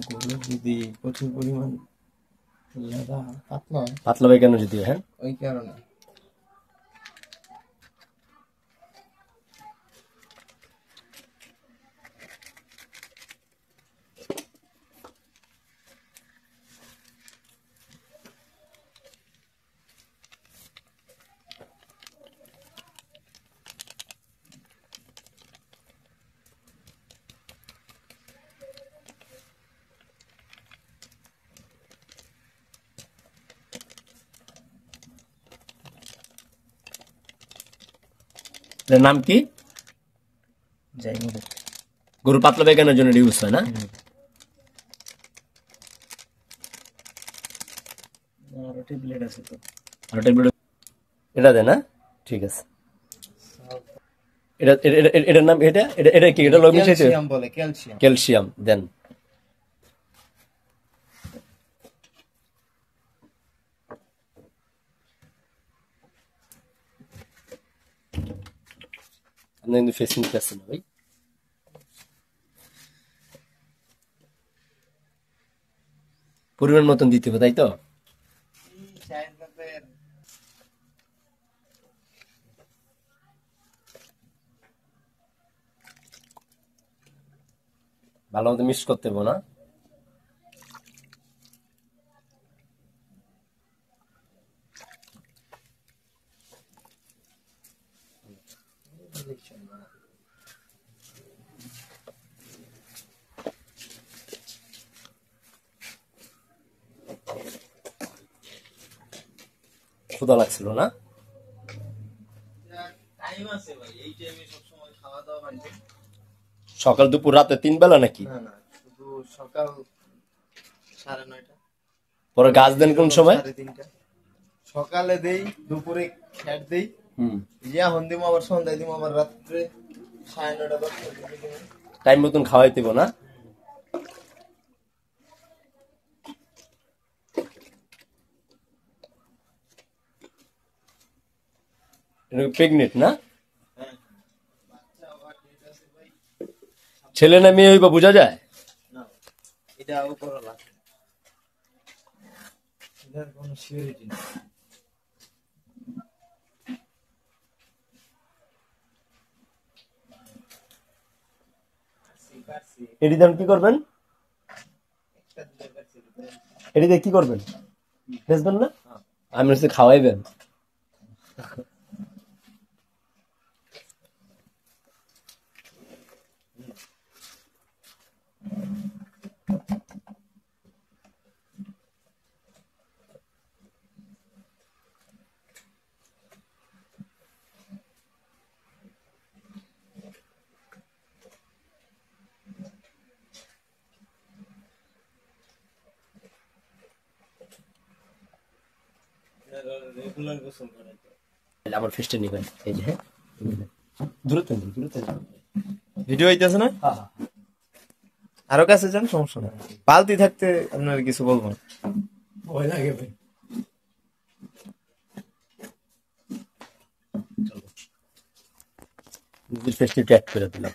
গরুর যদি প্রচুর পরিমাণ লেদা পাতলা হয়, পাতলা ভাই কেন যদি হ্যাঁ ওই কারণে। এর নাম কি? যাই হোক, গরু পাতলা বেগানোর জন্য ইউজ হয় না? আরো ট্যাবলেট আছে তো। আর ট্যাবলেট এটা দেয় না? ঠিক আছে। এটার নাম এটা এটা এটা কি? এটা লবণ মিশাইছে? ক্যালসিয়াম বলে, ক্যালসিয়াম। ক্যালসিয়াম দেন। আপনি কিন্তু ফেসিং করছেন ভাই। পরিমাণ মতন দিতে হবে তাই তো? ভালো মতো মিক্স করতে হবে না? ক্ষুধা লাগছিল না? টাইম আছে ভাই, এই টাইমে সব সময় খাওয়া দাওয়া বাড়বে। সকাল দুপুর রাতে 3 বেলা নাকি? না না, শুধু সকাল 9:30। পরে গাছ দেন কোন সময়? 3:30। সকালে দেই, দুপুরে খ্যাট দেই, হুম, ইয়া হন দিমু, আবার সন্ধ্যায় দিমু, আবার রাত্রে 9:30 10টার দিকে দিমু। টাইম মতন খাওয়াইতে হবে না? প্রেগনেন্ট না? বাচ্চা আবার ডেট আছে ভাই। ছেলে না মেয়ে হইবা বোঝা যায়? না, এটাও করা লাগে, এটার কোনো সিউরিটি নেই। এটি দেন কি করবেন? এটি দিয়ে কি করবেন? বেচবেন না? আমি হচ্ছে খাওয়াইবেন। রেগুলার গোসল করে তো। আমার ফেস্টে নিবেন এই যে হ্যাঁ দূরত্ব দূরত্ব ভিডিও হইতেছে না? হ্যাঁ হ্যাঁ আরো কাছে যান, সমস্যা না। বালতি থাকতে আপনার কিছু বলবো না। ভয় লাগে ভাই। চলো নিজের ফেস্টে ট্যাগ করে দিলাম।